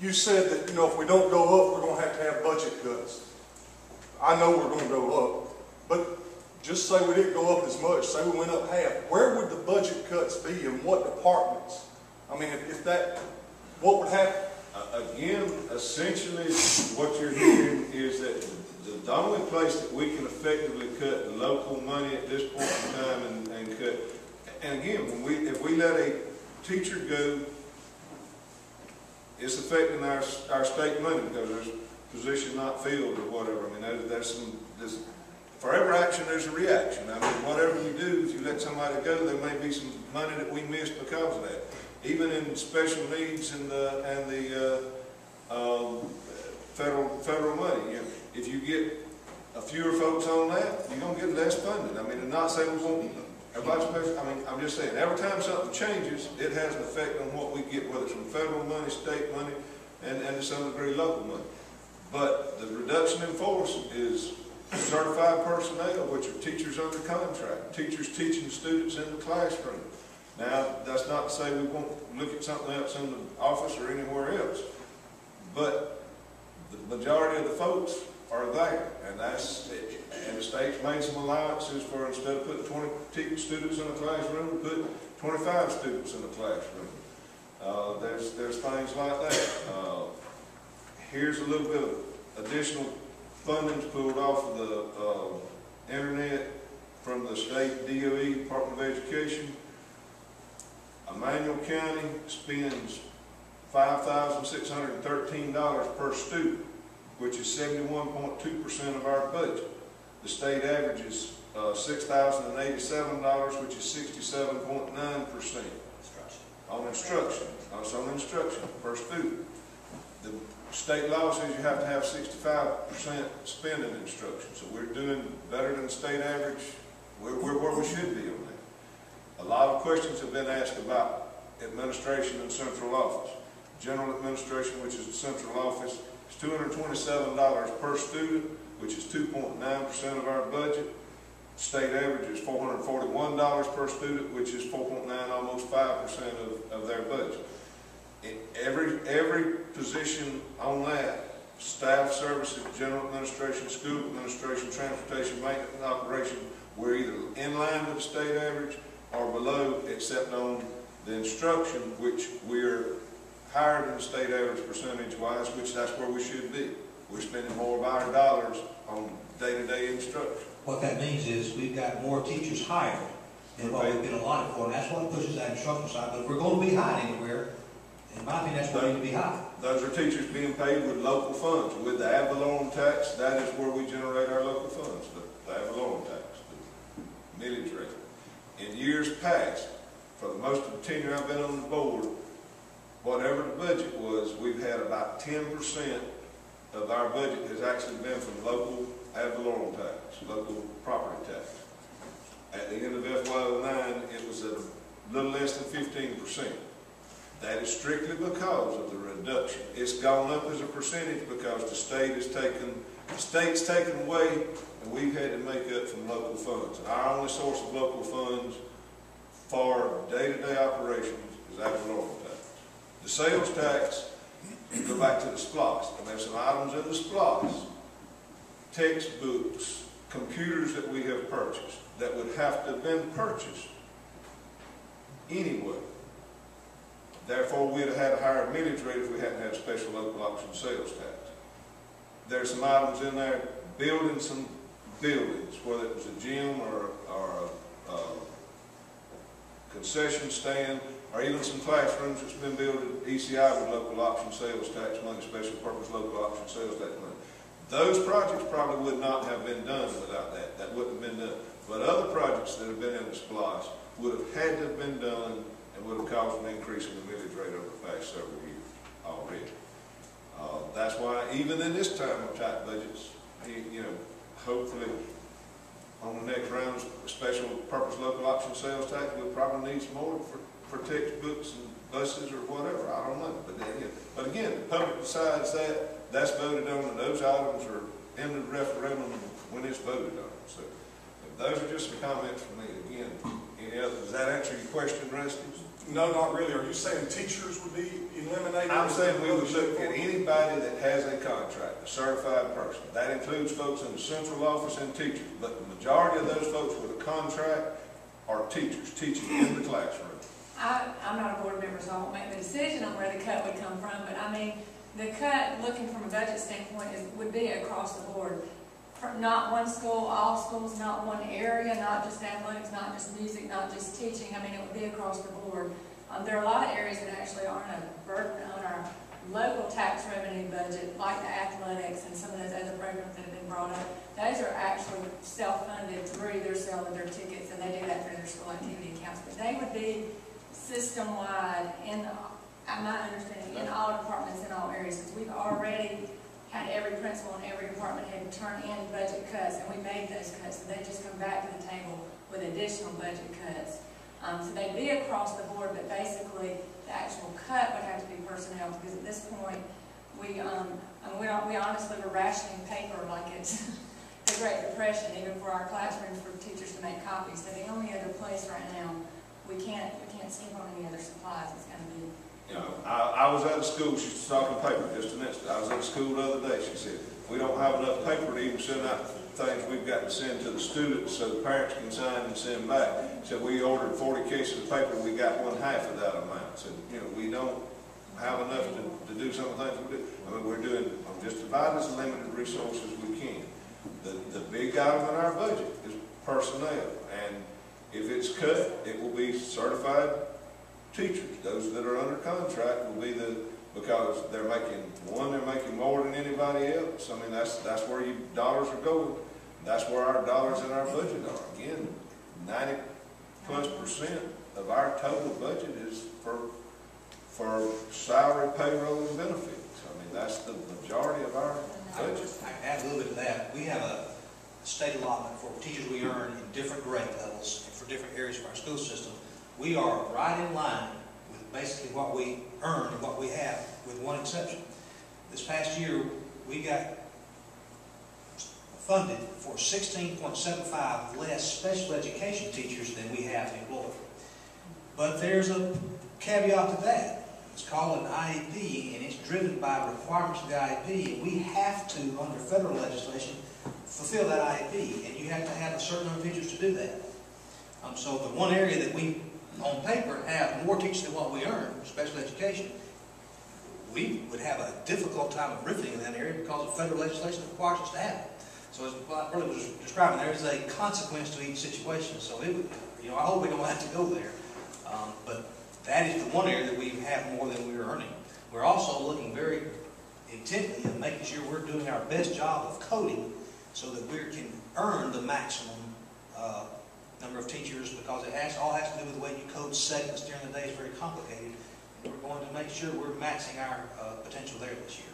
you said that, you know, if we don't go up, we're going to have budget cuts. I know we're going to go up, but just say we didn't go up as much, say we went up half. Where would the budget cuts be in what departments? I mean, if that, what would happen? Again, essentially what you're hearing is that the only place that we can effectively cut the local money at this point in time and cut, and again, if we let a teacher go, it's affecting our state money because there's a position not filled or whatever. I mean, there's for every action, there's a reaction. I mean, whatever you do, if you let somebody go, there may be some money that we missed because of that. Even in special needs and the federal money, you know, if you get a fewer folks on that, you're gonna get less funding. I mean, I'm not saying we won't. Everybody's. I mean, I'm just saying. Every time something changes, it has an effect on what we get, whether it's from federal money, state money, and to some degree local money. But the reduction in force is certified personnel, which are teachers under contract, teachers teaching students in the classroom. Now, that's not to say we won't look at something else in the office or anywhere else, but the majority of the folks are there, and the state's made some allowances for, instead of putting 20 students in a classroom, put 25 students in a classroom. There's things like that. Here's a little bit of additional funding pulled off of the internet from the state DOE, Department of Education. Emanuel County spends $5,613 per student, which is 71.2% of our budget. The state average is $6,087, which is 67.9%. On instruction. That's on instruction per student. The state law says you have to have 65% spend in instruction, so we're doing better than the state average. We're where we should be on that. A lot of questions have been asked about administration and central office. General administration, which is the central office, is $227 per student, which is 2.9% of our budget. State average is $441 per student, which is 4.9, almost 5% of their budget. In every position on that, staff services, general administration, school administration, transportation, maintenance, and operation, we're either in line with the state average or below, except on the instruction, which we're higher than the state average percentage-wise, which that's where we should be. We're spending more of our dollars on day-to-day instruction. What that means is we've got more teachers hired than what we've been allotted for, and that's what pushes that instructional side. But if we're going to be high anywhere, in my opinion, that's where we need to be high. Those are teachers being paid with local funds. With the ad valorem tax, that is where we generate our local funds, the ad valorem tax, the millage rate. In years past, for the most of the tenure I've been on the board, whatever the budget was, we've had about 10% of our budget has actually been from local ad valorem tax, local property tax. At the end of FY09, it was at a little less than 15%. That is strictly because of the reduction. It's gone up as a percentage because the state's taken away, and we've had to make up from local funds. And our only source of local funds for day-to-day operations is ad valorem tax. The sales tax, you go back to the SPLOST, and there's some items in the SPLOST, textbooks, computers that we have purchased, that would have to have been purchased anyway. Therefore, we'd have had a higher millage rate if we hadn't had special local option sales tax. There's some items in there, building some buildings, whether it was a gym or a concession stand, or even some classrooms that's been built at ECI with local option sales tax money, special purpose local option sales tax money. Those projects probably would not have been done without that. That wouldn't have been done. But other projects that have been in the SPLOST would have had to have been done and would have caused an increase in the millage rate over the past several years already. That's why even in this time of tight budgets, you know, hopefully on the next round of special purpose local option sales tax, we'll probably need some more for textbooks and buses or whatever. I don't know. But again, the public decides that. That's voted on, and those items are in the referendum when it's voted on. So those are just some comments from me. Again, any other? Does that answer your question, Rusty? No, not really. Are you saying teachers would be eliminated? I'm saying we would look at anybody that has a contract, a certified person. That includes folks in the central office and teachers, but the majority of those folks with a contract are teachers, teaching in the classroom. I'm not a board member, so I won't make the decision on where the cut would come from, but I mean, the cut, looking from a budget standpoint, would be across the board. Not one school, all schools, not one area, not just athletics, not just music, not just teaching. I mean, it would be across the board. There are a lot of areas that actually aren't a burden on our local tax revenue budget, like the athletics and some of those other programs that have been brought up. Those are actually self-funded through their sale of their tickets, and they do that through their school activity accounts. But they would be system-wide in, my understanding, in all departments, in all areas, because we've already had every principal and every department head turn in budget cuts, and we made those cuts, so they just come back to the table with additional budget cuts. So they'd be across the board, but basically the actual cut would have to be personnel, because at this point, we honestly were rationing paper like it's the Great Depression, even for our classrooms for teachers to make copies. So the only other place right now, we can't skip on any other supplies. It's going to be. You know, I was at a school, she was talking paper just an instant. I was at a school the other day, she said, we don't have enough paper to even send out things we've got to send to the students so the parents can sign and send back. So we ordered 40 cases of paper, we got one half of that amount. So, you know, we don't have enough to do some of the things we do. I mean, we're doing just about as limited resources as we can. The big item in our budget is personnel, and if it's cut, it will be certified teachers. Those that are under contract will be because they're making more than anybody else. I mean, that's where your dollars are going. That's where our dollars in our budget are. Again, 90+% of our total budget is for salary, payroll, and benefits. I mean, that's the majority of our budget. I can add a little bit to that. We have a state allotment for teachers we earn in different grade levels and for different areas of our school system. We are right in line with basically what we earn and what we have, with one exception. This past year, we got funded for 16.75 less special education teachers than we have employed. But there's a caveat to that. It's called an IEP, and it's driven by requirements of the IEP, and we have to, under federal legislation, fulfill that IEP, and you have to have a certain number of teachers to do that. So the one area that we, on paper, have more teachers than what we earn, special education, we would have a difficult time of riveting in that area because of federal legislation that requires us to have it. So as I really was describing, there is a consequence to each situation. So it would, I hope we don't have to go there. But that is the one area that we have more than we are earning. We're also looking very intently at making sure we're doing our best job of coding so that we can earn the maximum number of teachers, because it all has to do with the way you code segments during the day. It's very complicated. We're going to make sure we're maxing our potential there this year.